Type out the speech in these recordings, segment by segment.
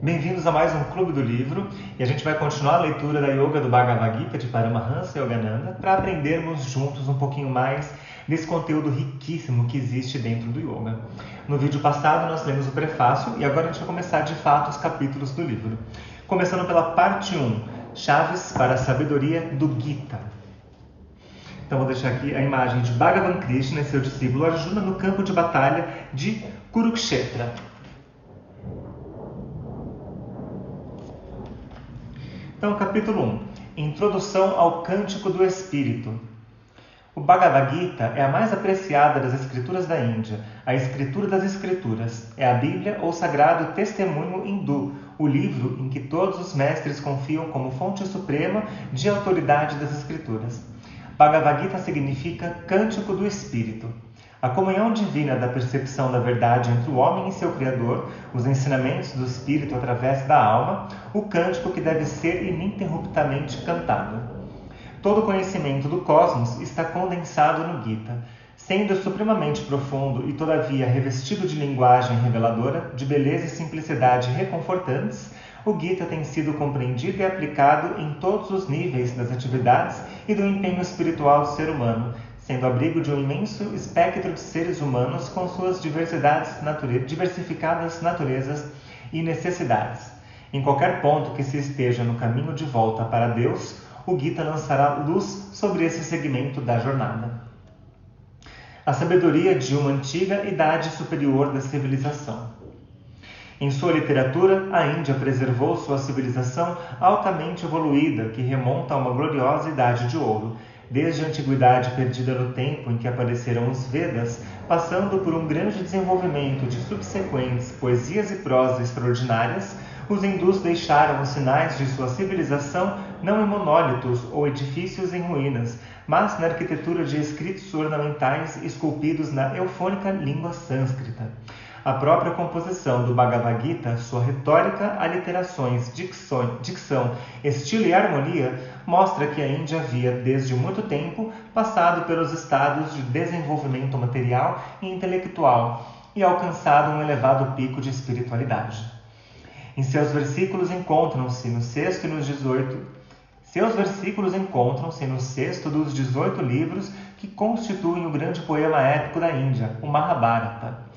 Bem-vindos a mais um Clube do Livro e a gente vai continuar a leitura da Yoga do Bhagavad Gita de Paramahansa Yogananda para aprendermos juntos um pouquinho mais desse conteúdo riquíssimo que existe dentro do Yoga. No vídeo passado nós lemos o prefácio e agora a gente vai começar de fato os capítulos do livro. Começando pela parte 1, Chaves para a Sabedoria do Gita. Então vou deixar aqui a imagem de Bhagavan Krishna e seu discípulo Arjuna no campo de batalha de Kurukshetra. Então, capítulo 1. Introdução ao Cântico do Espírito. O Bhagavad Gita é a mais apreciada das escrituras da Índia, a escritura das escrituras. É a Bíblia ou Sagrado Testemunho Hindu, o livro em que todos os mestres confiam como fonte suprema de autoridade das escrituras. Bhagavad Gita significa Cântico do Espírito. A comunhão divina da percepção da verdade entre o homem e seu Criador, os ensinamentos do Espírito através da alma, o cântico que deve ser ininterruptamente cantado. Todo o conhecimento do cosmos está condensado no Gita. Sendo supremamente profundo e todavia revestido de linguagem reveladora, de beleza e simplicidade reconfortantes, o Gita tem sido compreendido e aplicado em todos os níveis das atividades e do empenho espiritual do ser humano, sendo abrigo de um imenso espectro de seres humanos com suas diversificadas naturezas e necessidades. Em qualquer ponto que se esteja no caminho de volta para Deus, o Gita lançará luz sobre esse segmento da jornada. A sabedoria de uma antiga idade superior da civilização. Em sua literatura, a Índia preservou sua civilização altamente evoluída, que remonta a uma gloriosa idade de ouro, desde a antiguidade perdida no tempo em que apareceram os Vedas, passando por um grande desenvolvimento de subsequentes poesias e prosas extraordinárias, os hindus deixaram os sinais de sua civilização não em monólitos ou edifícios em ruínas, mas na arquitetura de escritos ornamentais esculpidos na eufônica língua sânscrita. A própria composição do Bhagavad Gita, sua retórica, aliterações, dicção, estilo e harmonia, mostra que a Índia havia, desde muito tempo, passado pelos estados de desenvolvimento material e intelectual e alcançado um elevado pico de espiritualidade. Em seus versículos encontram-se no sexto e nos 18. Seus versículos encontram-se no sexto dos 18 livros que constituem o grande poema épico da Índia, o Mahabharata.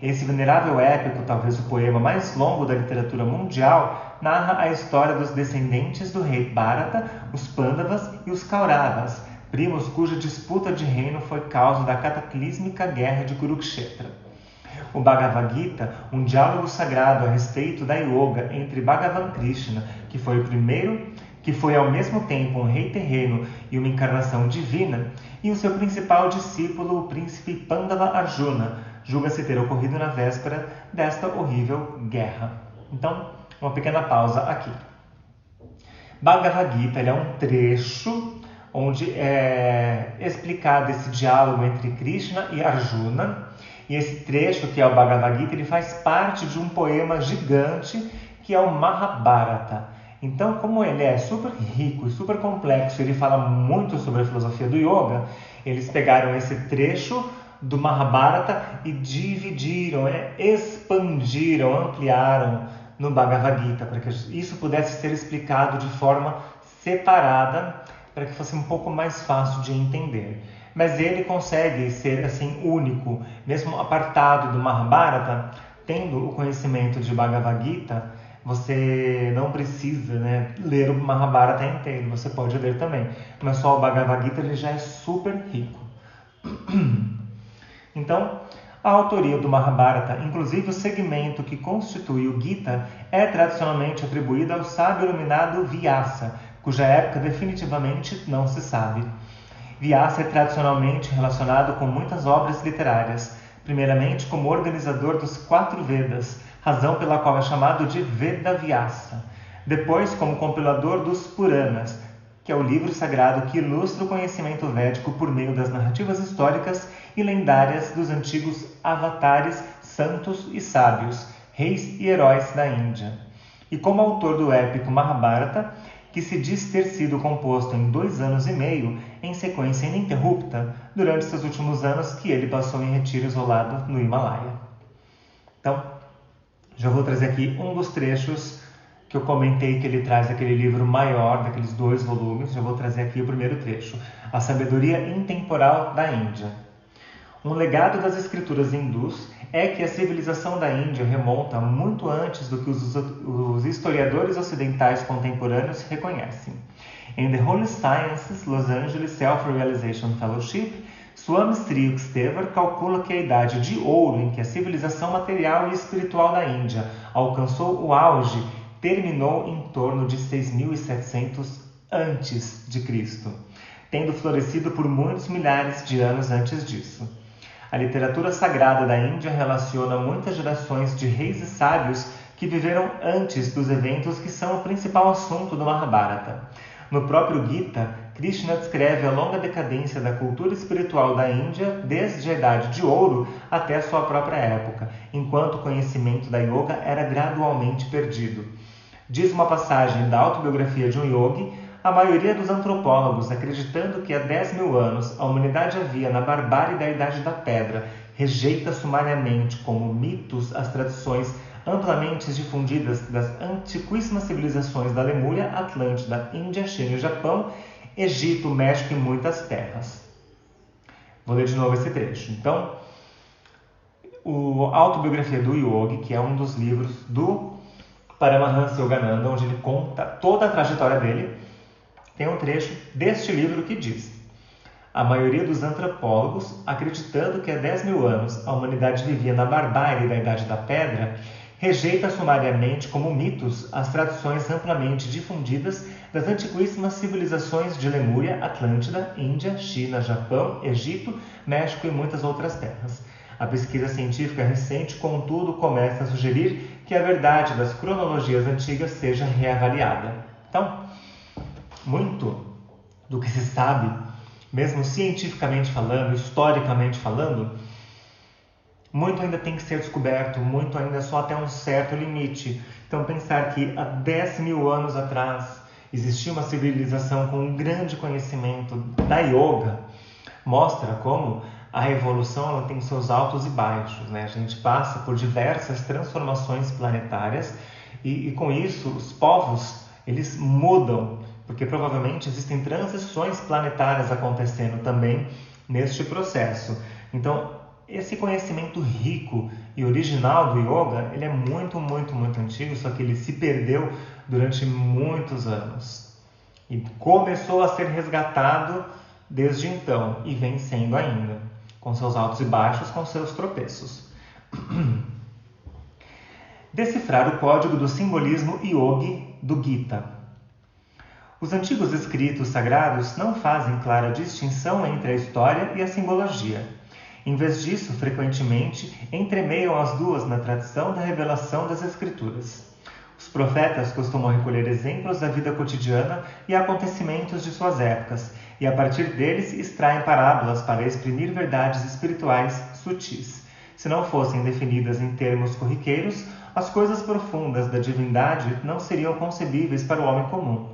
Esse venerável épico, talvez o poema mais longo da literatura mundial, narra a história dos descendentes do rei Bharata, os Pandavas e os Kauravas, primos cuja disputa de reino foi causa da cataclísmica guerra de Kurukshetra. O Bhagavad Gita, um diálogo sagrado a respeito da yoga entre Bhagavan Krishna, que foi ao mesmo tempo um rei terreno e uma encarnação divina, e o seu principal discípulo, o príncipe Pandava Arjuna, julga-se ter ocorrido na véspera desta horrível guerra. Então, uma pequena pausa aqui. Bhagavad Gita é um trecho onde é explicado esse diálogo entre Krishna e Arjuna. E esse trecho, que é o Bhagavad Gita, ele faz parte de um poema gigante que é o Mahabharata. Então, como ele é super rico e super complexo, ele fala muito sobre a filosofia do yoga, eles pegaram esse trecho do Mahabharata e dividiram, expandiram, ampliaram no Bhagavad Gita, para que isso pudesse ser explicado de forma separada, para que fosse um pouco mais fácil de entender. Mas ele consegue ser assim único, mesmo apartado do Mahabharata, tendo o conhecimento de Bhagavad Gita, você não precisa, ler o Mahabharata inteiro, você pode ler também, mas só o Bhagavad Gita ele já é super rico. Então, a autoria do Mahabharata, inclusive o segmento que constitui o Gita, é tradicionalmente atribuída ao sábio iluminado Vyasa, cuja época definitivamente não se sabe. Vyasa é tradicionalmente relacionado com muitas obras literárias, primeiramente como organizador dos 4 Vedas, razão pela qual é chamado de Veda Vyasa. Depois como compilador dos Puranas, que é o livro sagrado que ilustra o conhecimento védico por meio das narrativas históricas e lendárias dos antigos avatares, santos e sábios, reis e heróis da Índia. E como autor do épico Mahabharata, que se diz ter sido composto em 2 anos e meio, em sequência ininterrupta, durante seus últimos anos que ele passou em retiro isolado no Himalaia. Então, Já vou trazer aqui um dos trechos que eu comentei que ele traz aquele livro maior, daqueles 2 volumes. Já vou trazer aqui o primeiro trecho. A Sabedoria Intemporal da Índia. Um legado das escrituras hindus é que a civilização da Índia remonta muito antes do que os historiadores ocidentais contemporâneos reconhecem. Em The Holy Sciences Los Angeles Self-Realization Fellowship, Swami Sri Yukteswar calcula que a idade de ouro em que a civilização material e espiritual da Índia alcançou o auge terminou em torno de 6.700 a.C., tendo florescido por muitos milhares de anos antes disso. A literatura sagrada da Índia relaciona muitas gerações de reis e sábios que viveram antes dos eventos que são o principal assunto do Mahabharata. No próprio Gita, Krishna descreve a longa decadência da cultura espiritual da Índia desde a Idade de Ouro até a sua própria época, enquanto o conhecimento da yoga era gradualmente perdido. Diz uma passagem da autobiografia de um yogi: a maioria dos antropólogos, acreditando que há 10.000 anos a humanidade havia na barbárie da Idade da Pedra, rejeita sumariamente como mitos as tradições amplamente difundidas das antiquíssimas civilizações da Lemúria, Atlântida, Índia, China e Japão, Egito, México e muitas terras. Vou ler de novo esse trecho. Então, a autobiografia do yogi, que é um dos livros do Paramahansa Yogananda, onde ele conta toda a trajetória dele, tem um trecho deste livro que diz: a maioria dos antropólogos, acreditando que há 10.000 anos a humanidade vivia na barbárie da Idade da Pedra, rejeita sumariamente como mitos as tradições amplamente difundidas das antiquíssimas civilizações de Lemúria, Atlântida, Índia, China, Japão, Egito, México e muitas outras terras. A pesquisa científica recente, contudo, começa a sugerir que a verdade das cronologias antigas seja reavaliada. Então, muito do que se sabe, mesmo cientificamente falando, historicamente falando, muito ainda tem que ser descoberto, muito ainda só até um certo limite. Então, pensar que há 10.000 anos atrás existia uma civilização com um grande conhecimento da yoga mostra como a evolução ela tem seus altos e baixos, né? A gente passa por diversas transformações planetárias e com isso os povos eles mudam, porque provavelmente existem transições planetárias acontecendo também neste processo. Então, esse conhecimento rico e original do yoga, ele é muito antigo, só que ele se perdeu durante muitos anos. E começou a ser resgatado desde então, e vem sendo ainda, com seus altos e baixos, com seus tropeços. Decifrar o código do simbolismo yogi do Gita. Os antigos escritos sagrados não fazem clara distinção entre a história e a simbologia. Em vez disso, frequentemente, entremeiam as duas na tradição da revelação das Escrituras. Os profetas costumam recolher exemplos da vida cotidiana e acontecimentos de suas épocas, e a partir deles extraem parábolas para exprimir verdades espirituais sutis. Se não fossem definidas em termos corriqueiros, as coisas profundas da divindade não seriam concebíveis para o homem comum.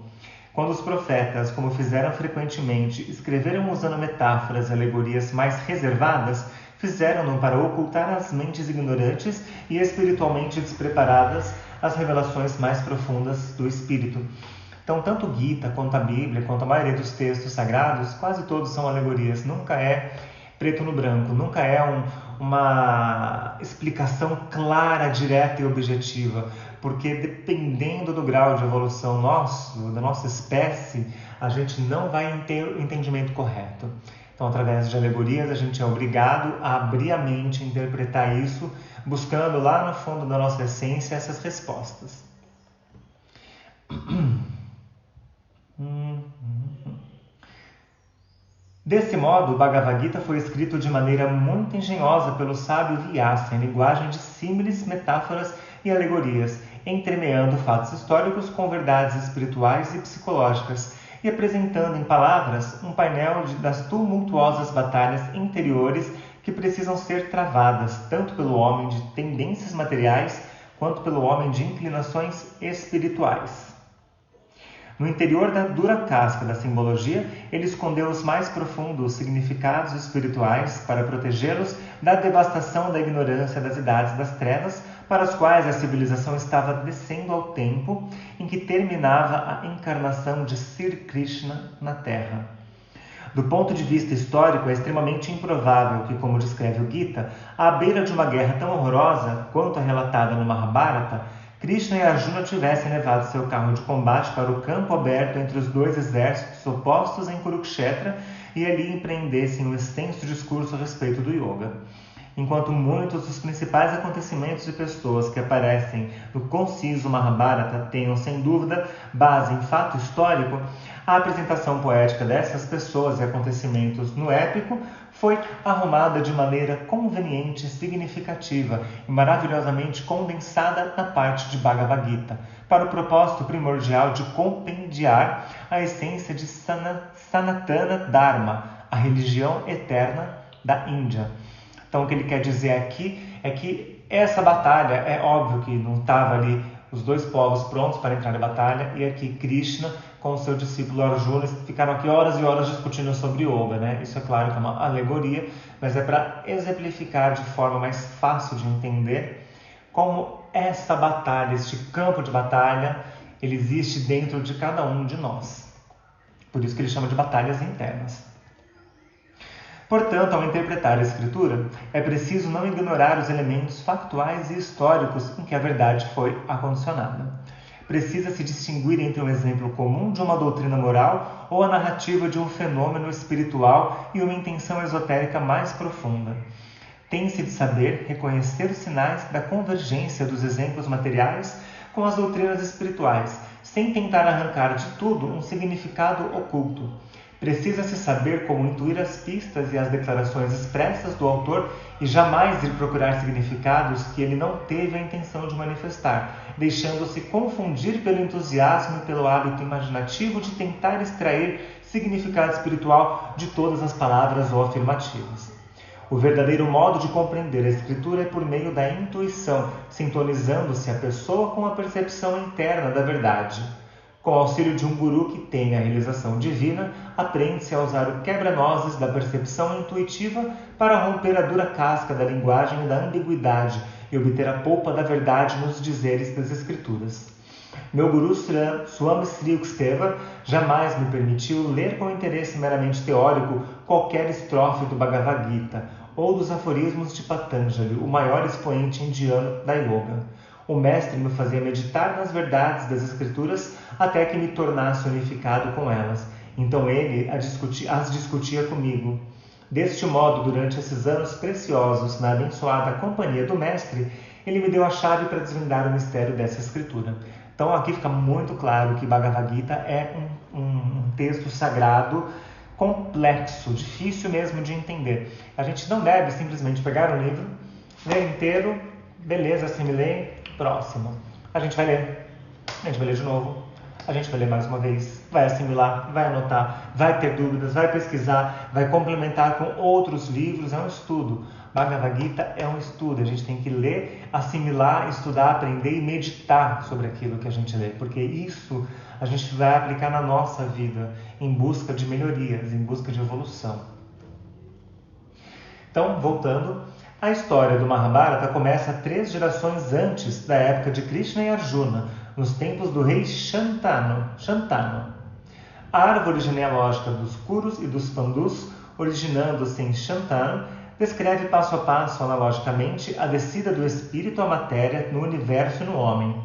Quando os profetas, como fizeram frequentemente, escreveram usando metáforas e alegorias mais reservadas, fizeram-no para ocultar às mentes ignorantes e espiritualmente despreparadas as revelações mais profundas do Espírito. Então, tanto o Gita, quanto a Bíblia, quanto a maioria dos textos sagrados, quase todos são alegorias, nunca é preto no branco, nunca é uma explicação clara, direta e objetiva, porque dependendo do grau de evolução da nossa espécie, a gente não vai ter o entendimento correto. Então, através de alegorias, a gente é obrigado a abrir a mente, interpretar isso, buscando lá no fundo da nossa essência essas respostas. Desse modo, o Bhagavad Gita foi escrito de maneira muito engenhosa pelo sábio Vyasa, em linguagem de símiles, metáforas e alegorias, entremeando fatos históricos com verdades espirituais e psicológicas, e apresentando em palavras um painel das tumultuosas batalhas interiores que precisam ser travadas, tanto pelo homem de tendências materiais, quanto pelo homem de inclinações espirituais. No interior da dura casca da simbologia, ele escondeu os mais profundos significados espirituais para protegê-los da devastação da ignorância das idades das trevas, para os quais a civilização estava descendo ao tempo em que terminava a encarnação de Sri Krishna na Terra. Do ponto de vista histórico, é extremamente improvável que, como descreve o Gita, à beira de uma guerra tão horrorosa quanto a relatada no Mahabharata, Krishna e Arjuna tivessem levado seu carro de combate para o campo aberto entre os dois exércitos opostos em Kurukshetra e ali empreendessem um extenso discurso a respeito do yoga. Enquanto muitos dos principais acontecimentos e pessoas que aparecem no conciso Mahabharata tenham, sem dúvida, base em fato histórico, a apresentação poética dessas pessoas e acontecimentos no épico foi arrumada de maneira conveniente, significativa e maravilhosamente condensada na parte de Bhagavad Gita, para o propósito primordial de compendiar a essência de Sanatana Dharma, a religião eterna da Índia. Então, o que ele quer dizer aqui é que essa batalha, é óbvio que não estava ali os dois povos prontos para entrar em batalha, e aqui Krishna com o seu discípulo Arjuna ficaram aqui horas e horas discutindo sobre yoga, né? Isso é claro que é uma alegoria, mas é para exemplificar de forma mais fácil de entender como essa batalha, este campo de batalha, ele existe dentro de cada um de nós. Por isso que ele chama de batalhas internas. Portanto, ao interpretar a Escritura, é preciso não ignorar os elementos factuais e históricos em que a verdade foi acondicionada. Precisa-se distinguir entre um exemplo comum de uma doutrina moral ou a narrativa de um fenômeno espiritual e uma intenção esotérica mais profunda. Tem-se de saber reconhecer os sinais da convergência dos exemplos materiais com as doutrinas espirituais, sem tentar arrancar de tudo um significado oculto. Precisa-se saber como intuir as pistas e as declarações expressas do autor e jamais ir procurar significados que ele não teve a intenção de manifestar, deixando-se confundir pelo entusiasmo e pelo hábito imaginativo de tentar extrair significado espiritual de todas as palavras ou afirmativas. O verdadeiro modo de compreender a Escritura é por meio da intuição, sintonizando-se a pessoa com a percepção interna da verdade. Com o auxílio de um guru que tem a realização divina, aprende-se a usar o quebra-nozes da percepção intuitiva para romper a dura casca da linguagem e da ambiguidade e obter a polpa da verdade nos dizeres das Escrituras. Meu guru Swami Sri Yukteswar jamais me permitiu ler com interesse meramente teórico qualquer estrofe do Bhagavad Gita ou dos aforismos de Patanjali, o maior expoente indiano da yoga. O mestre me fazia meditar nas verdades das Escrituras até que me tornasse unificado com elas. Então ele as discutia comigo. Deste modo, durante esses anos preciosos na abençoada companhia do mestre, ele me deu a chave para desvendar o mistério dessa Escritura. Então aqui fica muito claro que Bhagavad Gita é um texto sagrado complexo, difícil mesmo de entender. A gente não deve simplesmente pegar um livro, ler inteiro, beleza, assimilei, próximo. A gente vai ler de novo, a gente vai ler mais uma vez, vai assimilar, vai anotar, vai ter dúvidas, vai pesquisar, vai complementar com outros livros, é um estudo. Bhagavad Gita é um estudo, a gente tem que ler, assimilar, estudar, aprender e meditar sobre aquilo que a gente lê, porque isso a gente vai aplicar na nossa vida, em busca de melhorias, em busca de evolução. Então, voltando, a história do Mahabharata começa 3 gerações antes da época de Krishna e Arjuna, nos tempos do rei Shantanu. A árvore genealógica dos Kurus e dos Pandus, originando-se em Shantanu, descreve passo a passo, analogicamente, a descida do espírito à matéria no universo e no homem.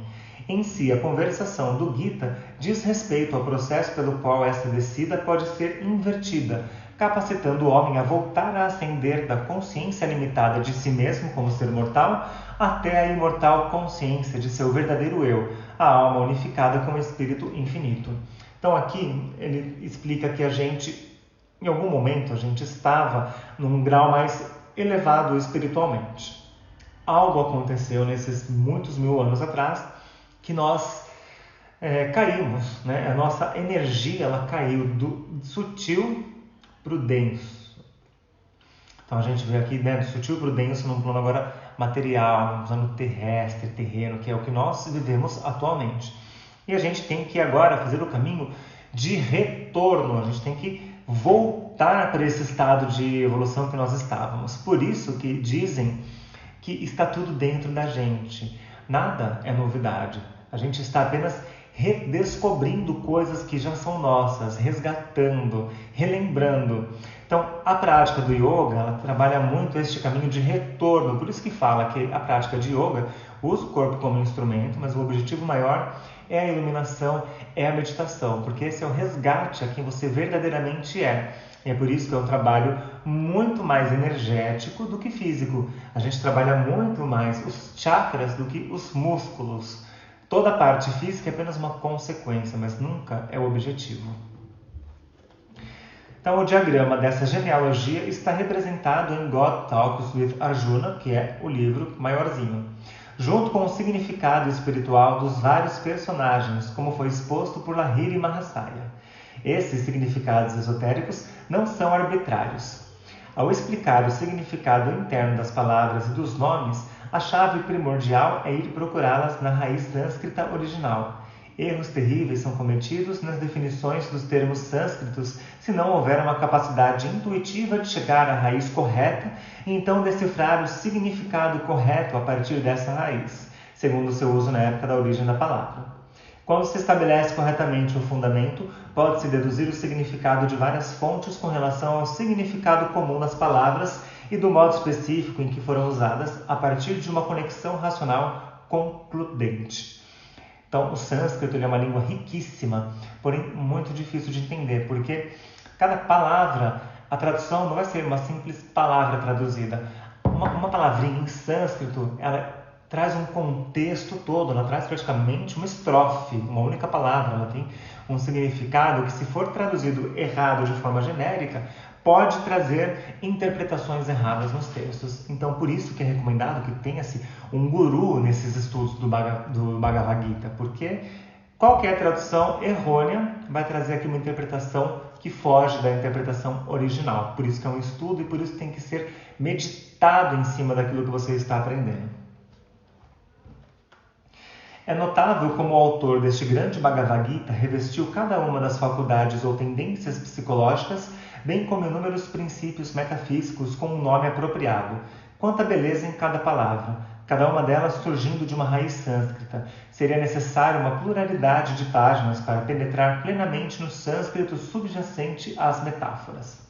Em si, a conversação do Gita diz respeito ao processo pelo qual essa descida pode ser invertida, capacitando o homem a voltar a ascender da consciência limitada de si mesmo como ser mortal até a imortal consciência de seu verdadeiro eu, a alma unificada com o espírito infinito. Então aqui ele explica que em algum momento, a gente estava num grau mais elevado espiritualmente. Algo aconteceu nesses muitos mil anos atrás que nós caímos, né? A nossa energia ela caiu do sutil para o denso. Então a gente vê aqui, né, do sutil para o denso num plano agora material, num plano terrestre, terreno, que é o que nós vivemos atualmente. E a gente tem que agora fazer o caminho de retorno, a gente tem que voltar para esse estado de evolução que nós estávamos. Por isso que dizem que está tudo dentro da gente. Nada é novidade. A gente está apenas redescobrindo coisas que já são nossas, resgatando, relembrando. Então, a prática do yoga, ela trabalha muito este caminho de retorno. Por isso que fala que a prática de yoga usa o corpo como instrumento, mas o objetivo maior é a iluminação, é a meditação, porque esse é o resgate a quem você verdadeiramente é. E é por isso que é um trabalho muito mais energético do que físico. A gente trabalha muito mais os chakras do que os músculos. Toda a parte física é apenas uma consequência, mas nunca é o objetivo. Então, o diagrama dessa genealogia está representado em God Talks with Arjuna, que é o livro maiorzinho, junto com o significado espiritual dos vários personagens, como foi exposto por Lahiri Mahasaya. Esses significados esotéricos não são arbitrários. Ao explicar o significado interno das palavras e dos nomes, a chave primordial é ir procurá-las na raiz sânscrita original. Erros terríveis são cometidos nas definições dos termos sânscritos se não houver uma capacidade intuitiva de chegar à raiz correta e então decifrar o significado correto a partir dessa raiz, segundo o seu uso na época da origem da palavra. Quando se estabelece corretamente o fundamento, pode-se deduzir o significado de várias fontes com relação ao significado comum das palavras e do modo específico em que foram usadas a partir de uma conexão racional concludente. Então, o sânscrito é uma língua riquíssima, porém muito difícil de entender, porque cada palavra, a tradução não vai ser uma simples palavra traduzida. Uma palavrinha em sânscrito, ela traz um contexto todo, ela traz praticamente uma estrofe, uma única palavra, ela tem um significado que, se for traduzido errado de forma genérica, pode trazer interpretações erradas nos textos. Então, por isso que é recomendado que tenha-se um guru nesses estudos do Bhagavad Gita, porque qualquer tradução errônea vai trazer aqui uma interpretação que foge da interpretação original. Por isso que é um estudo e por isso tem que ser meditado em cima daquilo que você está aprendendo. É notável como o autor deste grande Bhagavad Gita revestiu cada uma das faculdades ou tendências psicológicas, bem como inúmeros princípios metafísicos com um nome apropriado. Quanta beleza em cada palavra, cada uma delas surgindo de uma raiz sânscrita. Seria necessária uma pluralidade de páginas para penetrar plenamente no sânscrito subjacente às metáforas.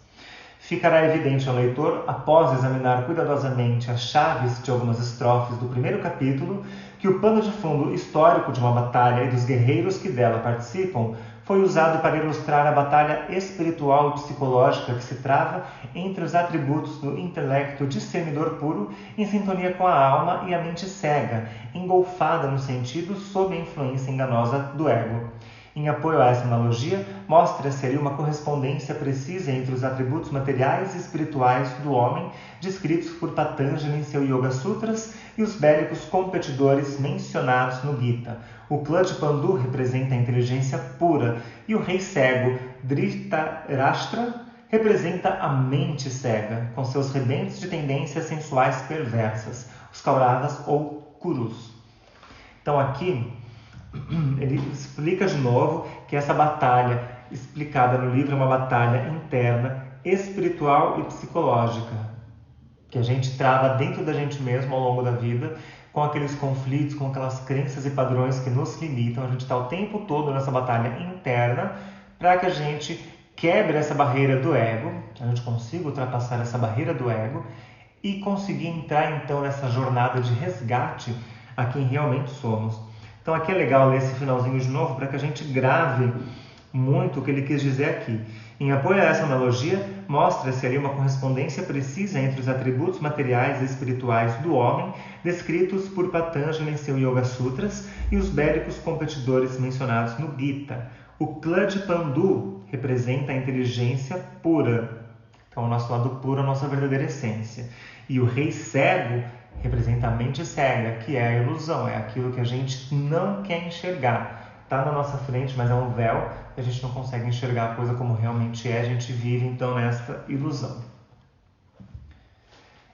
Ficará evidente ao leitor, após examinar cuidadosamente as chaves de algumas estrofes do primeiro capítulo, que o pano de fundo histórico de uma batalha e dos guerreiros que dela participam foi usado para ilustrar a batalha espiritual e psicológica que se trava entre os atributos do intelecto discernidor puro em sintonia com a alma e a mente cega, engolfada no sentido sob a influência enganosa do ego. Em apoio a essa analogia, mostra-se ali uma correspondência precisa entre os atributos materiais e espirituais do homem, descritos por Patanjali em seu Yoga Sutras, e os bélicos competidores mencionados no Gita. O clã de Pandu representa a inteligência pura, e o rei cego, Dhritarashtra, representa a mente cega, com seus rebentos de tendências sensuais perversas, os Kauravas ou Kurus. Então aqui ele explica de novo que essa batalha explicada no livro é uma batalha interna, espiritual e psicológica, que a gente trava dentro da gente mesmo ao longo da vida, com aqueles conflitos, com aquelas crenças e padrões que nos limitam. A gente está o tempo todo nessa batalha interna para que a gente quebre essa barreira do ego, a gente consiga ultrapassar essa barreira do ego e conseguir entrar então nessa jornada de resgate a quem realmente somos. Então aqui é legal ler esse finalzinho de novo para que a gente grave muito o que ele quis dizer aqui. Em apoio a essa analogia, mostra-se ali uma correspondência precisa entre os atributos materiais e espirituais do homem, descritos por Patanjali em seu Yoga Sutras, e os bélicos competidores mencionados no Gita. O clã de Pandu representa a inteligência pura, então o nosso lado puro, a nossa verdadeira essência. E o rei cego representa a mente cega, que é a ilusão, é aquilo que a gente não quer enxergar. Está na nossa frente, mas é um véu, e a gente não consegue enxergar a coisa como realmente é, a gente vive então nesta ilusão.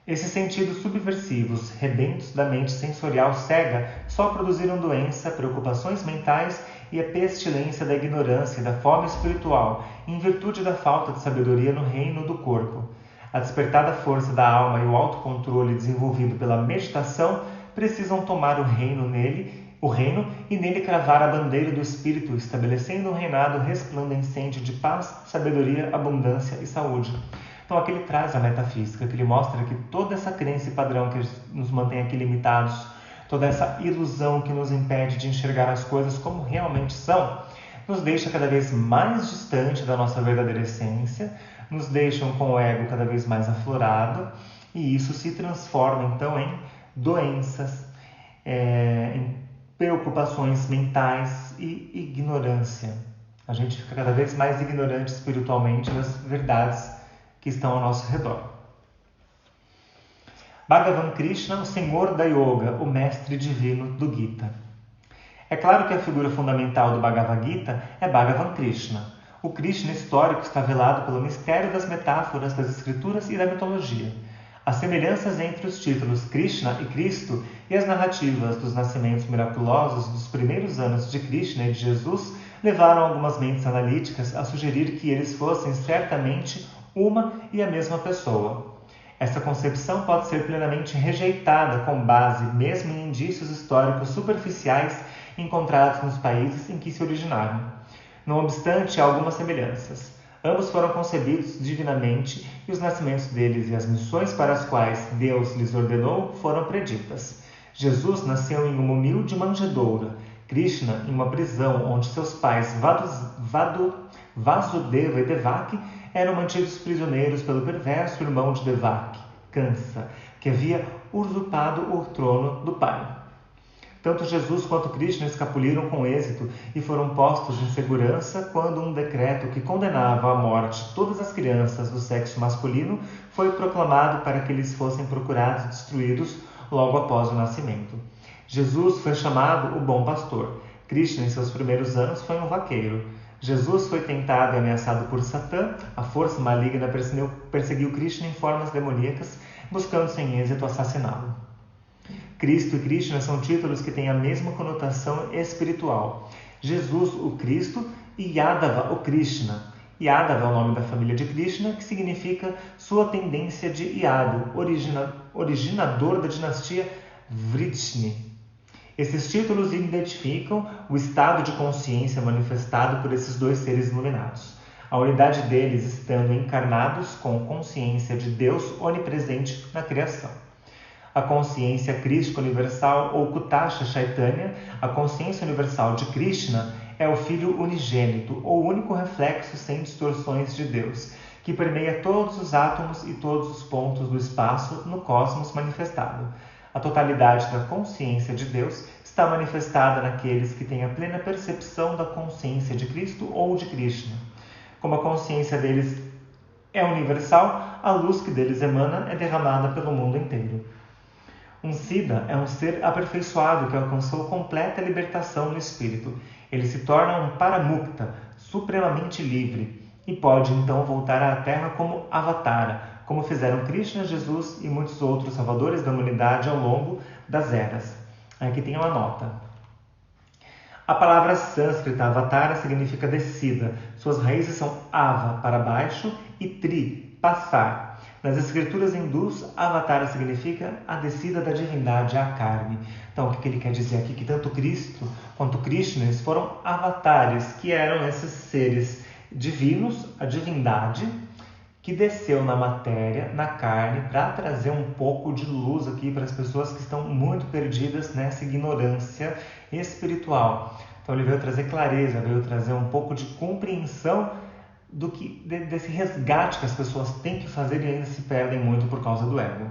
Esses sentidos subversivos, rebentos da mente sensorial cega, só produziram doença, preocupações mentais e a pestilência da ignorância e da fome espiritual, em virtude da falta de sabedoria no reino do corpo. A despertada força da alma e o autocontrole desenvolvido pela meditação precisam tomar o reino e nele cravar a bandeira do Espírito, estabelecendo um reinado resplandecente de paz, sabedoria, abundância e saúde. Então aqui ele traz a metafísica, que ele mostra que toda essa crença e padrão que nos mantém aqui limitados, toda essa ilusão que nos impede de enxergar as coisas como realmente são, nos deixa cada vez mais distante da nossa verdadeira essência, nos deixam com o ego cada vez mais aflorado, e isso se transforma então em doenças, em preocupações mentais e ignorância. A gente fica cada vez mais ignorante espiritualmente das verdades que estão ao nosso redor. Bhagavan Krishna, o senhor da yoga, o mestre divino do Gita. É claro que a figura fundamental do Bhagavad Gita é Bhagavan Krishna. O Krishna histórico está velado pelo mistério das metáforas, das escrituras e da mitologia. As semelhanças entre os títulos Krishna e Cristo e as narrativas dos nascimentos miraculosos dos primeiros anos de Krishna e de Jesus levaram algumas mentes analíticas a sugerir que eles fossem certamente uma e a mesma pessoa. Essa concepção pode ser plenamente rejeitada com base mesmo em indícios históricos superficiais encontrados nos países em que se originaram. Não obstante, há algumas semelhanças. Ambos foram concebidos divinamente e os nascimentos deles e as missões para as quais Deus lhes ordenou foram preditas. Jesus nasceu em uma humilde manjedoura, Krishna em uma prisão onde seus pais Vasudeva e Devaki eram mantidos prisioneiros pelo perverso irmão de Devaki, Kansa, que havia usurpado o trono do pai. Tanto Jesus quanto Krishna escapuliram com êxito e foram postos em segurança quando um decreto que condenava à morte todas as crianças do sexo masculino foi proclamado para que eles fossem procurados e destruídos logo após o nascimento. Jesus foi chamado o Bom Pastor. Krishna, em seus primeiros anos, foi um vaqueiro. Jesus foi tentado e ameaçado por Satã. A força maligna perseguiu Krishna em formas demoníacas, buscando sem êxito assassiná-lo. Cristo e Krishna são títulos que têm a mesma conotação espiritual. Jesus, o Cristo, e Yadava, o Krishna. Yadava é o nome da família de Krishna, que significa sua tendência de Yadu, originador da dinastia Vrishni. Esses títulos identificam o estado de consciência manifestado por esses dois seres iluminados. A unidade deles estando encarnados com consciência de Deus onipresente na criação. A consciência crística universal, ou Kutasha Chaitanya, a consciência universal de Krishna, é o Filho unigênito, ou único reflexo sem distorções de Deus, que permeia todos os átomos e todos os pontos do espaço no cosmos manifestado. A totalidade da consciência de Deus está manifestada naqueles que têm a plena percepção da consciência de Cristo ou de Krishna. Como a consciência deles é universal, a luz que deles emana é derramada pelo mundo inteiro. Um Siddha é um ser aperfeiçoado que alcançou completa libertação no espírito. Ele se torna um Paramukta, supremamente livre, e pode então voltar à Terra como Avatara, como fizeram Krishna, Jesus e muitos outros salvadores da humanidade ao longo das eras. Aqui tem uma nota. A palavra sânscrita Avatara significa descida. Suas raízes são Ava, para baixo, e Tri, passar. Nas escrituras hindus, Avatara significa a descida da divindade à carne. Então, o que ele quer dizer aqui? Que tanto Cristo quanto Krishna foram avatares, que eram esses seres divinos, a divindade, que desceu na matéria, na carne, para trazer um pouco de luz aqui para as pessoas que estão muito perdidas nessa ignorância espiritual. Então ele veio trazer clareza, veio trazer um pouco de compreensão desse resgate que as pessoas têm que fazer e ainda se perdem muito por causa do ego.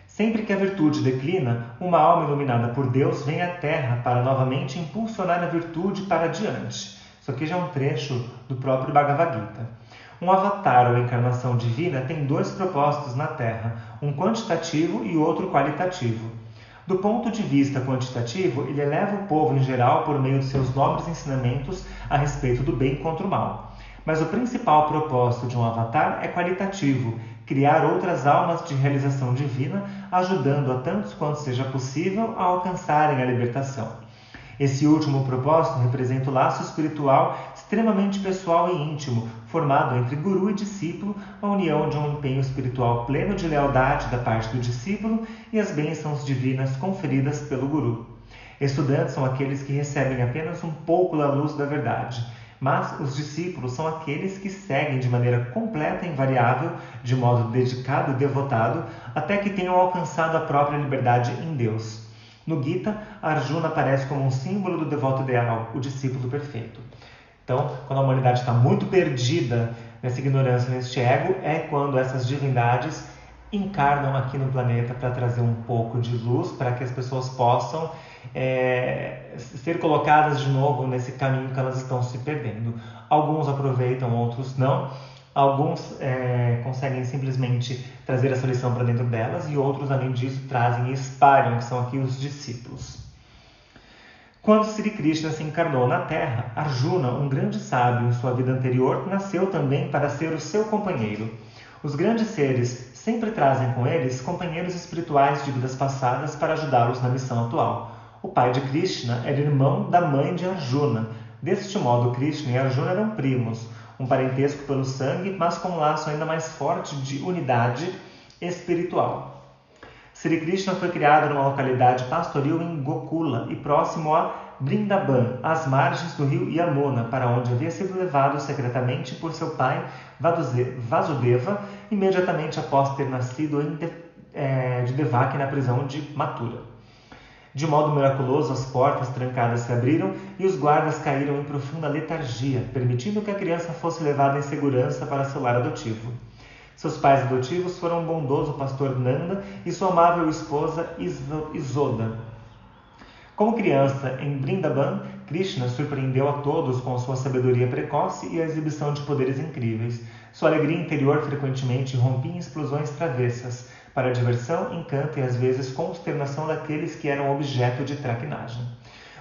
Sempre que a virtude declina, uma alma iluminada por Deus vem à Terra para novamente impulsionar a virtude para adiante. Isso aqui já é um trecho do próprio Bhagavad Gita. Um avatar ou encarnação divina tem dois propósitos na Terra, um quantitativo e outro qualitativo. Do ponto de vista quantitativo, ele eleva o povo em geral por meio de seus nobres ensinamentos a respeito do bem contra o mal. Mas o principal propósito de um avatar é qualitativo, criar outras almas de realização divina, ajudando a tantos quanto seja possível a alcançarem a libertação. Esse último propósito representa o laço espiritual extremamente pessoal e íntimo, formado entre guru e discípulo, a união de um empenho espiritual pleno de lealdade da parte do discípulo e as bênçãos divinas conferidas pelo guru. Estudantes são aqueles que recebem apenas um pouco da luz da verdade, mas os discípulos são aqueles que seguem de maneira completa e invariável, de modo dedicado e devotado, até que tenham alcançado a própria liberdade em Deus. No Gita, Arjuna aparece como um símbolo do devoto ideal, o discípulo perfeito. Então, quando a humanidade está muito perdida nessa ignorância, neste ego, é quando essas divindades encarnam aqui no planeta para trazer um pouco de luz, para que as pessoas possam ser colocadas de novo nesse caminho que elas estão se perdendo. Alguns aproveitam, outros não. Alguns conseguem simplesmente trazer essa lição para dentro delas e outros, além disso, trazem e espalham, que são aqui os discípulos. Quando Sri Krishna se encarnou na Terra, Arjuna, um grande sábio em sua vida anterior, nasceu também para ser o seu companheiro. Os grandes seres sempre trazem com eles companheiros espirituais de vidas passadas para ajudá-los na missão atual. O pai de Krishna era irmão da mãe de Arjuna. Deste modo, Krishna e Arjuna eram primos, um parentesco pelo sangue, mas com um laço ainda mais forte de unidade espiritual. Sri Krishna foi criado numa localidade pastoril em Gokula e próximo a Vrindavan, às margens do rio Yamuna, para onde havia sido levado secretamente por seu pai Vasudeva, imediatamente após ter nascido de Devaki na prisão de Mathura. De modo miraculoso, as portas trancadas se abriram e os guardas caíram em profunda letargia, permitindo que a criança fosse levada em segurança para seu lar adotivo. Seus pais adotivos foram o bondoso pastor Nanda e sua amável esposa Isoda. Como criança em Vrindavan, Krishna surpreendeu a todos com sua sabedoria precoce e a exibição de poderes incríveis. Sua alegria interior frequentemente rompia em explosões travessas, para a diversão, encanto e às vezes consternação daqueles que eram objeto de traquinagem.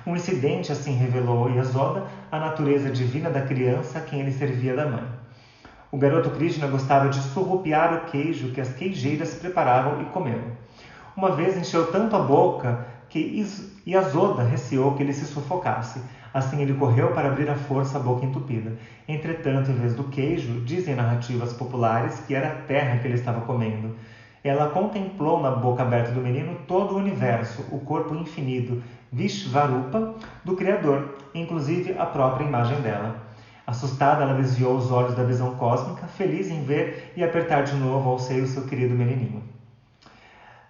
Um incidente assim revelou a Yasoda a natureza divina da criança a quem ele servia da mãe. O garoto Krishna gostava de surrupiar o queijo que as queijeiras preparavam e comeu. Uma vez encheu tanto a boca que Yasoda receou que ele se sufocasse. Assim ele correu para abrir à força a boca entupida. Entretanto, em vez do queijo, dizem narrativas populares que era a terra que ele estava comendo. Ela contemplou na boca aberta do menino todo o universo, o corpo infinito, Vishvarupa, do Criador, inclusive a própria imagem dela. Assustada, ela desviou os olhos da visão cósmica, feliz em ver e apertar de novo ao seio seu querido menininho.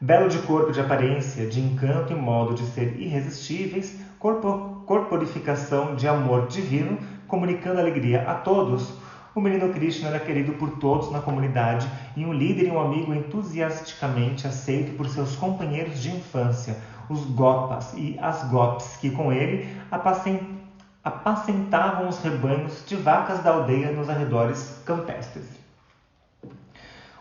Belo de corpo, de aparência, de encanto e modo de ser irresistíveis, corporificação de amor divino, comunicando alegria a todos, o menino Krishna era querido por todos na comunidade e um líder e um amigo entusiasticamente aceito por seus companheiros de infância, os Gopas e as Gopis, que com ele apacentavam os rebanhos de vacas da aldeia nos arredores campestres.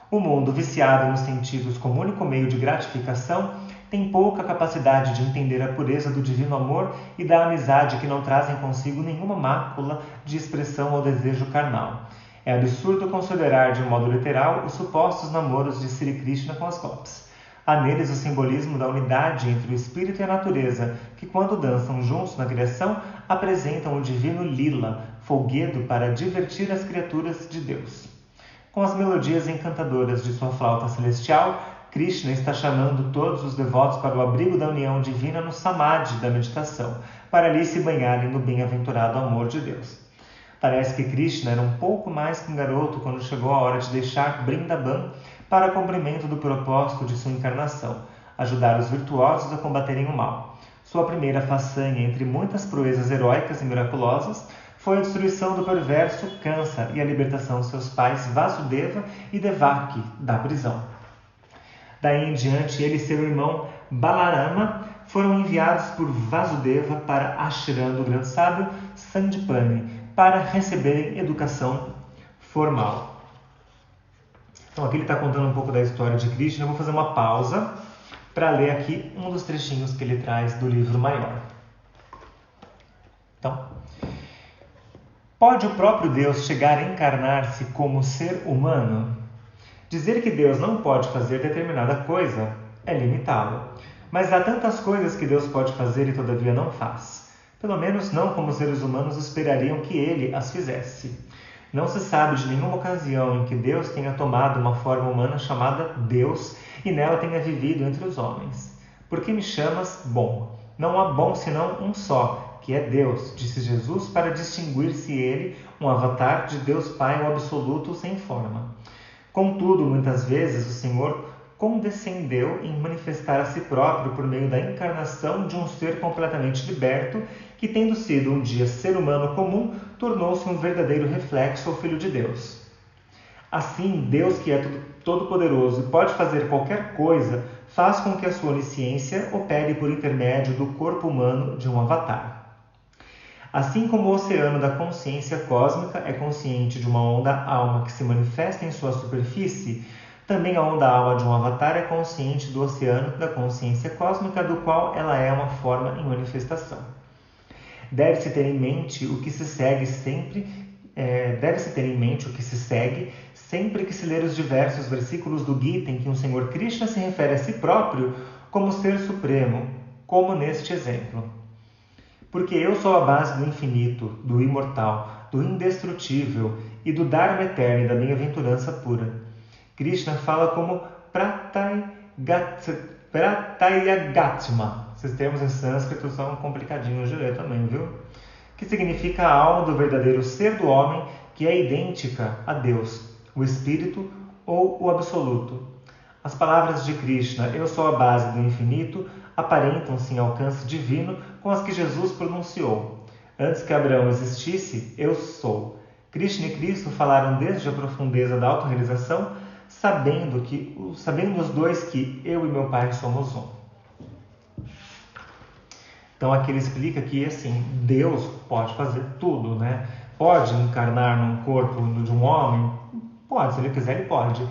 O mundo, viciado nos sentidos como único meio de gratificação, tem pouca capacidade de entender a pureza do divino amor e da amizade que não trazem consigo nenhuma mácula de expressão ou desejo carnal. É absurdo considerar de um modo literal os supostos namoros de Sri Krishna com as Gopis. Há neles o simbolismo da unidade entre o espírito e a natureza, que quando dançam juntos na criação, apresentam o divino lila, folguedo para divertir as criaturas de Deus. Com as melodias encantadoras de sua flauta celestial, Krishna está chamando todos os devotos para o abrigo da união divina no samadhi da meditação, para ali se banharem no bem-aventurado amor de Deus. Parece que Krishna era um pouco mais que um garoto quando chegou a hora de deixar Vrindavan para o cumprimento do propósito de sua encarnação, ajudar os virtuosos a combaterem o mal. Sua primeira façanha, entre muitas proezas heróicas e miraculosas, foi a destruição do perverso Kansa e a libertação de seus pais Vasudeva e Devaki da prisão. Daí em diante, ele e seu irmão Balarama foram enviados por Vasudeva para Ashram do grande sábio Sandipani para receberem educação formal. Então aqui ele está contando um pouco da história de Krishna. Eu vou fazer uma pausa para ler aqui um dos trechinhos que ele traz do livro maior. Então, pode o próprio Deus chegar a encarnar-se como ser humano? Dizer que Deus não pode fazer determinada coisa é limitá-lo. Mas há tantas coisas que Deus pode fazer e todavia não faz. Pelo menos não como os seres humanos esperariam que ele as fizesse. Não se sabe de nenhuma ocasião em que Deus tenha tomado uma forma humana chamada Deus e nela tenha vivido entre os homens. Por que me chamas bom? Não há bom senão um só, que é Deus, disse Jesus para distinguir-se ele, um avatar de Deus Pai, o absoluto sem forma. Contudo, muitas vezes o Senhor condescendeu em manifestar a si próprio por meio da encarnação de um ser completamente liberto, que, tendo sido um dia ser humano comum, tornou-se um verdadeiro reflexo ao Filho de Deus. Assim, Deus, que é todo-poderoso e pode fazer qualquer coisa, faz com que a sua onisciência opere por intermédio do corpo humano de um avatar. Assim como o oceano da consciência cósmica é consciente de uma onda-alma que se manifesta em sua superfície, também a onda-alma de um avatar é consciente do oceano da consciência cósmica, do qual ela é uma forma em manifestação. Deve-se ter em mente o que se segue sempre que se ler os diversos versículos do Gita em que o Senhor Krishna se refere a si próprio como ser supremo, como neste exemplo. Porque eu sou a base do infinito, do imortal, do indestrutível e do Dharma eterno e da bem-aventurança pura. Krishna fala como Pratyagatma. Esses termos em sânscrito são complicadinhos de ler também, viu? Que significa a alma do verdadeiro ser do homem, que é idêntica a Deus, o Espírito ou o Absoluto. As palavras de Krishna, eu sou a base do infinito, aparentam-se em alcance divino com as que Jesus pronunciou. Antes que Abraão existisse, eu sou. Krishna e Cristo falaram desde a profundeza da autorrealização, sabendo os dois que eu e meu Pai somos um. Então aqui ele explica que assim, Deus pode fazer tudo, né? Pode encarnar num corpo de um homem? Pode, se ele quiser ele pode.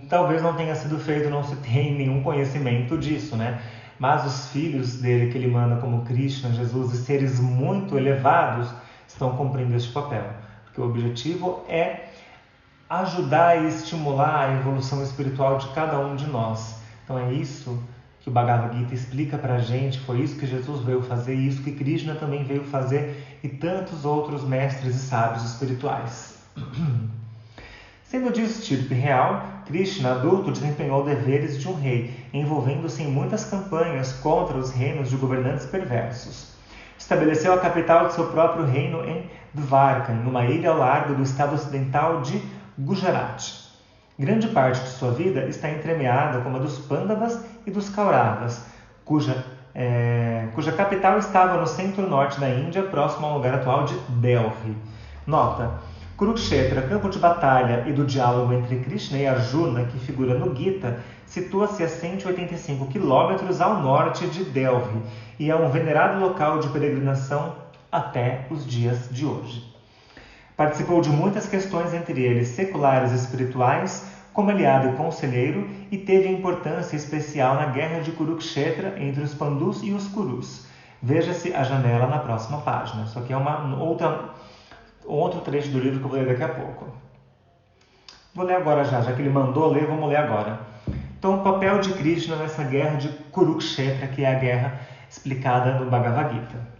Talvez não tenha sido feito, não se tem nenhum conhecimento disso, né? Mas os filhos dele que ele manda como Krishna, Jesus e seres muito elevados estão cumprindo este papel. Porque o objetivo é ajudar e estimular a evolução espiritual de cada um de nós. Então é isso que o Bhagavad Gita explica para a gente, foi isso que Jesus veio fazer, e isso que Krishna também veio fazer, e tantos outros mestres e sábios espirituais. Sendo de estirpe real, Krishna, adulto, desempenhou deveres de um rei, envolvendo-se em muitas campanhas contra os reinos de governantes perversos. Estabeleceu a capital de seu próprio reino em Dvarka, em uma ilha ao largo do estado ocidental de Gujarat. Grande parte de sua vida está entremeada como a dos Pandavas e dos Kauravas, cuja capital estava no centro-norte da Índia, próximo ao lugar atual de Delhi. Nota: Kurukshetra, campo de batalha e do diálogo entre Krishna e Arjuna, que figura no Gita, situa-se a 185 quilômetros ao norte de Delhi e é um venerado local de peregrinação até os dias de hoje. Participou de muitas questões, entre eles seculares e espirituais, como aliado e conselheiro, e teve importância especial na guerra de Kurukshetra entre os Pandus e os Kurus. Veja-se a janela na próxima página. Isso aqui é outro trecho do livro que eu vou ler daqui a pouco. Vou ler agora já que ele mandou ler, vamos ler agora. Então, o papel de Krishna nessa guerra de Kurukshetra, que é a guerra explicada no Bhagavad Gita.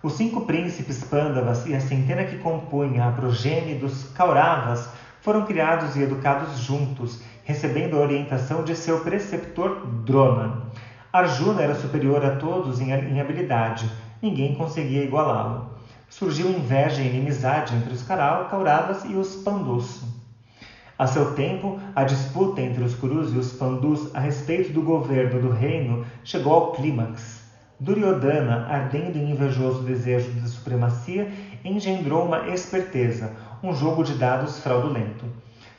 Os 5 príncipes Pandavas e a centena que compunha a progenie dos Kauravas foram criados e educados juntos, recebendo a orientação de seu preceptor Drona. Arjuna era superior a todos em habilidade, ninguém conseguia igualá-lo. Surgiu inveja e inimizade entre os Kauravas e os Pandus. A seu tempo, a disputa entre os Kurus e os Pandus a respeito do governo do reino chegou ao clímax. Duryodhana, ardendo em invejoso desejo de supremacia, engendrou uma esperteza, um jogo de dados fraudulento.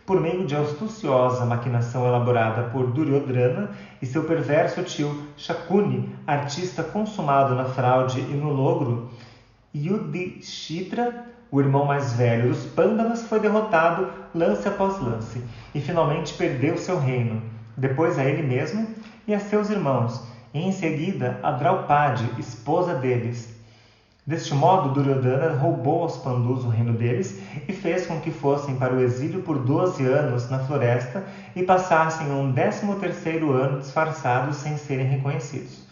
Por meio de astuciosa maquinação elaborada por Duryodhana e seu perverso tio Shakuni, artista consumado na fraude e no logro, Yudhishthira, o irmão mais velho dos Pandavas, foi derrotado lance após lance e finalmente perdeu seu reino, depois a ele mesmo e a seus irmãos, e em seguida a Draupadi, esposa deles. Deste modo, Duryodhana roubou aos Pandus o reino deles e fez com que fossem para o exílio por 12 anos na floresta e passassem um 13º ano disfarçados sem serem reconhecidos.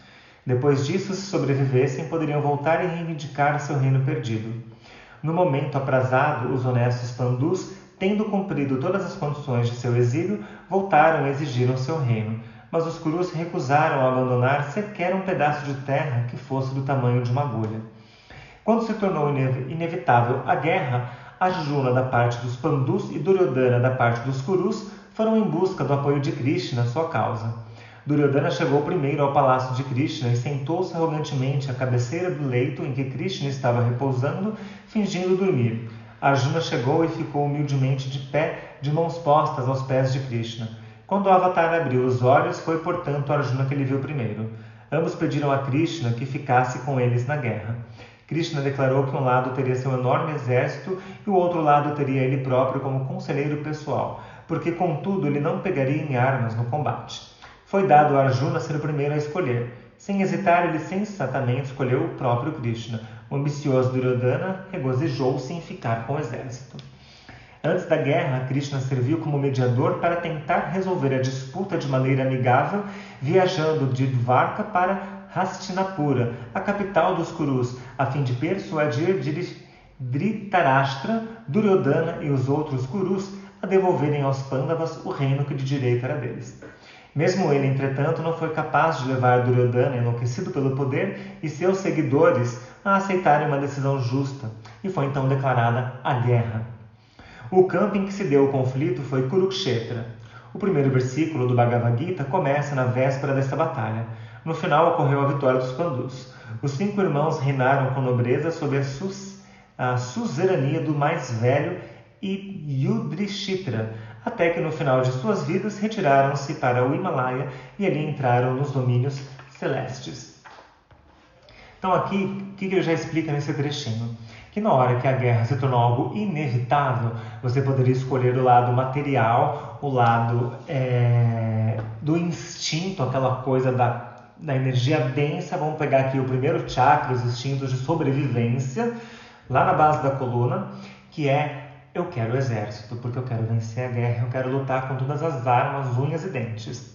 Depois disso, se sobrevivessem, poderiam voltar e reivindicar seu reino perdido. No momento aprazado, os honestos pandus, tendo cumprido todas as condições de seu exílio, voltaram e exigiram seu reino, mas os curus recusaram a abandonar sequer um pedaço de terra que fosse do tamanho de uma agulha. Quando se tornou inevitável a guerra, Arjuna da parte dos pandus e Duryodhana da parte dos curus foram em busca do apoio de Krishna à sua causa. Duryodhana chegou primeiro ao palácio de Krishna e sentou-se arrogantemente à cabeceira do leito em que Krishna estava repousando, fingindo dormir. Arjuna chegou e ficou humildemente de pé, de mãos postas aos pés de Krishna. Quando o Avatar abriu os olhos, foi, portanto, Arjuna que ele viu primeiro. Ambos pediram a Krishna que ficasse com eles na guerra. Krishna declarou que um lado teria seu enorme exército e o outro lado teria ele próprio como conselheiro pessoal, porque, contudo, ele não pegaria em armas no combate. Foi dado a Arjuna ser o primeiro a escolher. Sem hesitar, ele sensatamente escolheu o próprio Krishna. O ambicioso Duryodhana regozijou-se em ficar com o exército. Antes da guerra, Krishna serviu como mediador para tentar resolver a disputa de maneira amigável, viajando de Dvarka para Hastinapura, a capital dos Kurus, a fim de persuadir Dhritarashtra, Duryodhana e os outros Kurus a devolverem aos Pandavas o reino que de direito era deles. Mesmo ele, entretanto, não foi capaz de levar Duryodhana, enlouquecido pelo poder, e seus seguidores a aceitarem uma decisão justa, e foi então declarada a guerra. O campo em que se deu o conflito foi Kurukshetra. O primeiro versículo do Bhagavad Gita começa na véspera desta batalha. No final ocorreu a vitória dos Pandus. Os 5 irmãos reinaram com nobreza sob a suzerania do mais velho Yudhishthira, até que no final de suas vidas retiraram-se para o Himalaia e ali entraram nos domínios celestes. Então aqui, o que ele já explica nesse trechinho? Que na hora que a guerra se tornou algo inevitável, você poderia escolher o lado material, o lado do instinto, aquela coisa da energia densa. Vamos pegar aqui o primeiro chakra, os instintos de sobrevivência, lá na base da coluna, que é: eu quero o exército, porque eu quero vencer a guerra, eu quero lutar com todas as armas, unhas e dentes.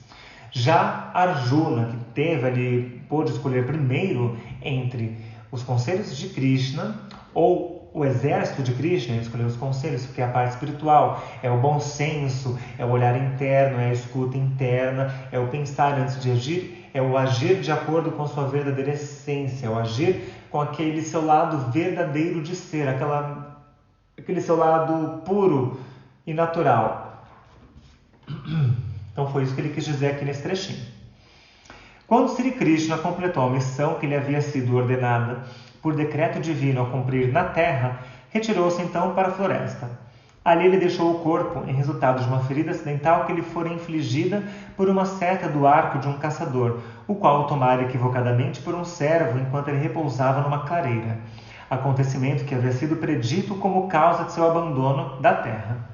Já Arjuna, que pôde escolher primeiro entre os conselhos de Krishna ou o exército de Krishna, ele escolheu os conselhos, porque é a parte espiritual, é o bom senso, é o olhar interno, é a escuta interna, é o pensar antes de agir, é o agir de acordo com a sua verdadeira essência, é o agir com aquele seu lado verdadeiro de ser, aquele seu lado puro e natural. Então foi isso que ele quis dizer aqui nesse trechinho. Quando Sri Krishna completou a missão que lhe havia sido ordenada por decreto divino a cumprir na terra, retirou-se então para a floresta. Ali ele deixou o corpo em resultado de uma ferida acidental que lhe fora infligida por uma seta do arco de um caçador, o qual o tomara equivocadamente por um servo enquanto ele repousava numa clareira. Acontecimento que havia sido predito como causa de seu abandono da terra.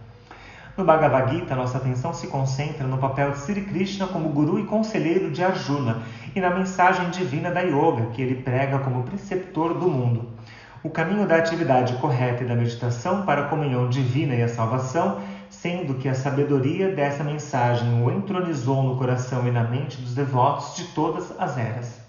No Bhagavad Gita, nossa atenção se concentra no papel de Sri Krishna como guru e conselheiro de Arjuna e na mensagem divina da yoga que ele prega como preceptor do mundo. O caminho da atividade correta e da meditação para a comunhão divina e a salvação, sendo que a sabedoria dessa mensagem o entronizou no coração e na mente dos devotos de todas as eras.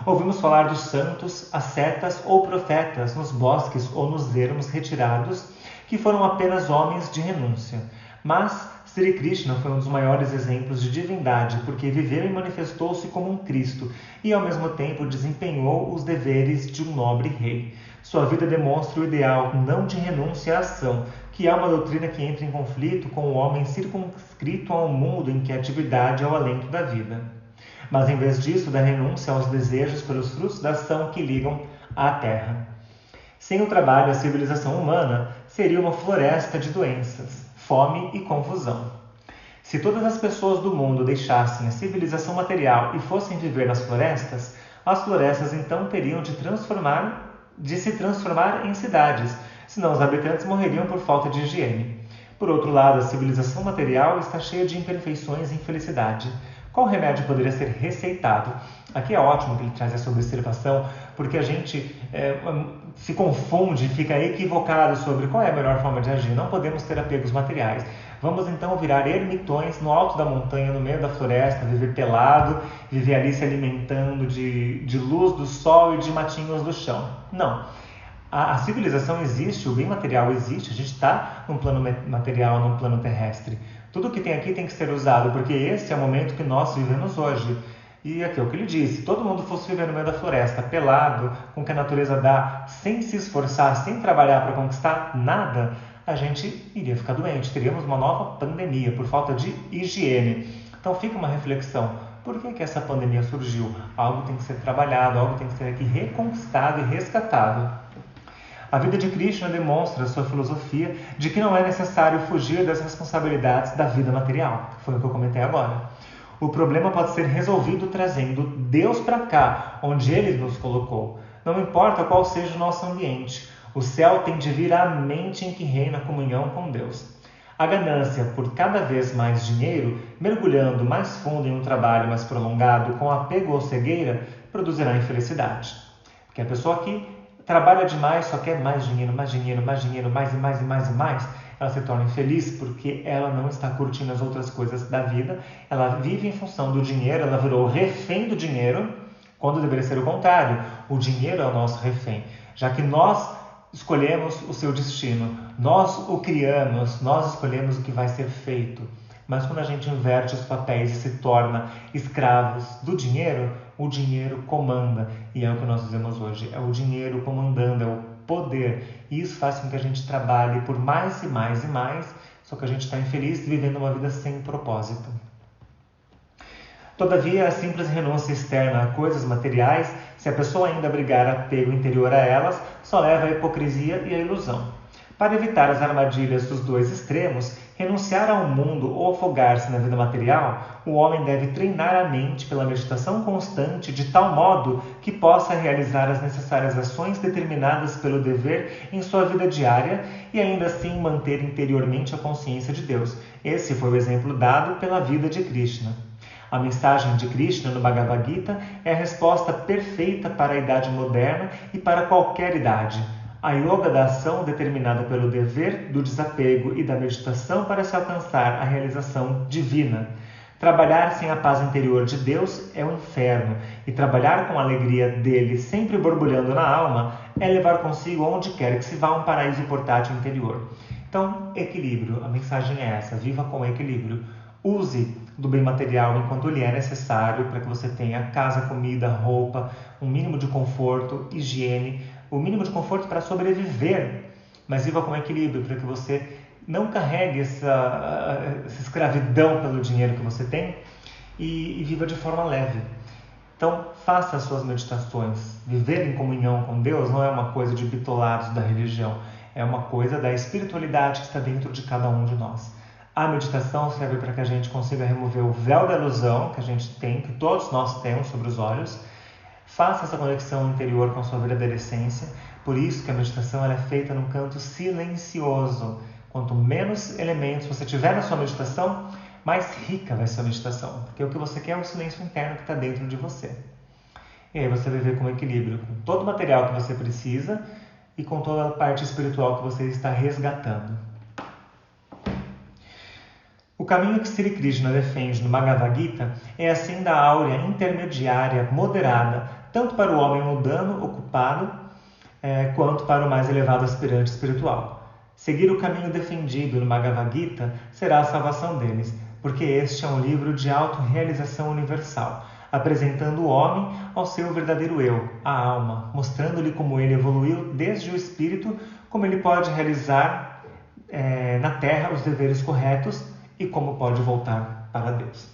Ouvimos falar dos santos, ascetas ou profetas nos bosques ou nos ermos retirados, que foram apenas homens de renúncia. Mas Sri Krishna foi um dos maiores exemplos de divindade, porque viveu e manifestou-se como um Cristo, e ao mesmo tempo desempenhou os deveres de um nobre rei. Sua vida demonstra o ideal não de renúncia à ação, que é uma doutrina que entra em conflito com o homem circunscrito a um mundo em que a atividade é o alento da vida. Mas em vez disso, da renúncia aos desejos pelos frutos da ação que ligam à terra. Sem o trabalho, a civilização humana seria uma floresta de doenças, fome e confusão. Se todas as pessoas do mundo deixassem a civilização material e fossem viver nas florestas, as florestas então teriam de se transformar em cidades, senão os habitantes morreriam por falta de higiene. Por outro lado, a civilização material está cheia de imperfeições e infelicidade. Qual remédio poderia ser receitado? Aqui é ótimo que ele traz essa observação, porque a gente se confunde, fica equivocado sobre qual é a melhor forma de agir. Não podemos ter apegos materiais. Vamos então virar ermitões no alto da montanha, no meio da floresta, viver pelado, viver ali se alimentando de luz do sol e de matinhos do chão. Não. A civilização existe, o bem material existe, a gente está num plano material, num plano terrestre. Tudo que tem aqui tem que ser usado, porque esse é o momento que nós vivemos hoje. E aqui é o que ele disse, se todo mundo fosse viver no meio da floresta, pelado, com o que a natureza dá, sem se esforçar, sem trabalhar para conquistar nada, a gente iria ficar doente, teríamos uma nova pandemia por falta de higiene. Então fica uma reflexão, por que essa pandemia surgiu? Algo tem que ser trabalhado, algo tem que ser aqui reconquistado e resgatado. A vida de Krishna demonstra sua filosofia de que não é necessário fugir das responsabilidades da vida material. Foi o que eu comentei agora. O problema pode ser resolvido trazendo Deus para cá, onde Ele nos colocou. Não importa qual seja o nosso ambiente, o céu tem de vir à mente em que reina a comunhão com Deus. A ganância por cada vez mais dinheiro, mergulhando mais fundo em um trabalho mais prolongado, com apego ou cegueira, produzirá infelicidade. Porque a pessoa aqui trabalha demais, só quer mais dinheiro, mais dinheiro, mais dinheiro, mais e mais e mais e mais, ela se torna infeliz porque ela não está curtindo as outras coisas da vida, ela vive em função do dinheiro, ela virou refém do dinheiro, quando deveria ser o contrário, o dinheiro é o nosso refém, já que nós escolhemos o seu destino, nós o criamos, nós escolhemos o que vai ser feito. Mas quando a gente inverte os papéis e se torna escravos do dinheiro, o dinheiro comanda. E é o que nós dizemos hoje, é o dinheiro comandando, é o poder. E isso faz com que a gente trabalhe por mais e mais e mais, só que a gente está infeliz vivendo uma vida sem propósito. Todavia, a simples renúncia externa a coisas materiais, se a pessoa ainda abrigar apego interior a elas, só leva à hipocrisia e à ilusão. Para evitar as armadilhas dos dois extremos, renunciar ao mundo ou afogar-se na vida material, o homem deve treinar a mente pela meditação constante de tal modo que possa realizar as necessárias ações determinadas pelo dever em sua vida diária e ainda assim manter interiormente a consciência de Deus. Esse foi o exemplo dado pela vida de Krishna. A mensagem de Krishna no Bhagavad Gita é a resposta perfeita para a idade moderna e para qualquer idade. A yoga da ação determinada pelo dever, do desapego e da meditação para se alcançar a realização divina. Trabalhar sem a paz interior de Deus é um inferno, e trabalhar com a alegria dele sempre borbulhando na alma é levar consigo onde quer que se vá um paraíso portátil interior. Então, equilíbrio, a mensagem é essa, viva com equilíbrio. Use do bem material enquanto lhe é necessário para que você tenha casa, comida, roupa, um mínimo de conforto, higiene, o mínimo de conforto para sobreviver, mas viva com equilíbrio para que você não carregue essa escravidão pelo dinheiro que você tem e viva de forma leve. Então, faça as suas meditações. Viver em comunhão com Deus não é uma coisa de bitolados da religião, é uma coisa da espiritualidade que está dentro de cada um de nós. A meditação serve para que a gente consiga remover o véu da ilusão que a gente tem, que todos nós temos sobre os olhos. Faça essa conexão interior com a sua verdadeira essência. Por isso que a meditação ela é feita num canto silencioso. Quanto menos elementos você tiver na sua meditação, mais rica vai ser a meditação. Porque o que você quer é o silêncio interno que está dentro de você. E aí você vai viver com equilíbrio, com todo o material que você precisa e com toda a parte espiritual que você está resgatando. O caminho que Sri Krishna defende no Bhagavad Gita é a senda áurea intermediária, moderada, tanto para o homem mundano, ocupado, quanto para o mais elevado aspirante espiritual. Seguir o caminho defendido no Bhagavad Gita será a salvação deles, porque este é um livro de autorrealização universal, apresentando o homem ao seu verdadeiro eu, a alma, mostrando-lhe como ele evoluiu desde o espírito, como ele pode realizar na Terra os deveres corretos e como pode voltar para Deus.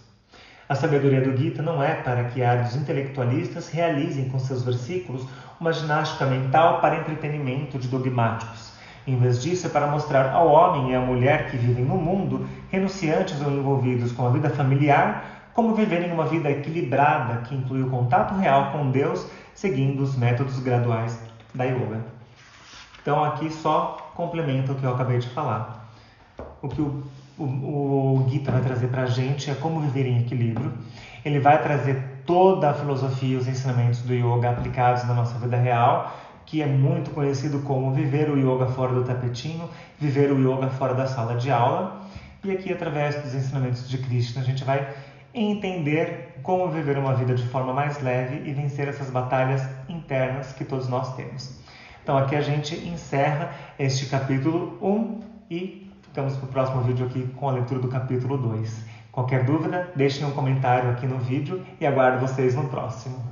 A sabedoria do Gita não é para que áridos intelectualistas realizem com seus versículos uma ginástica mental para entretenimento de dogmáticos. Em vez disso, é para mostrar ao homem e à mulher que vivem no mundo, renunciantes ou envolvidos com a vida familiar, como viverem uma vida equilibrada que inclui o contato real com Deus, seguindo os métodos graduais da yoga. Então aqui só complementa o que eu acabei de falar. O que o Gita vai trazer para a gente é como viver em equilíbrio. Ele vai trazer toda a filosofia e os ensinamentos do yoga aplicados na nossa vida real, que é muito conhecido como viver o yoga fora do tapetinho, viver o yoga fora da sala de aula. E aqui, através dos ensinamentos de Krishna, a gente vai entender como viver uma vida de forma mais leve e vencer essas batalhas internas que todos nós temos. Então aqui a gente encerra este capítulo 1 e ficamos para o próximo vídeo aqui com a leitura do capítulo 2. Qualquer dúvida, deixem um comentário aqui no vídeo e aguardo vocês no próximo.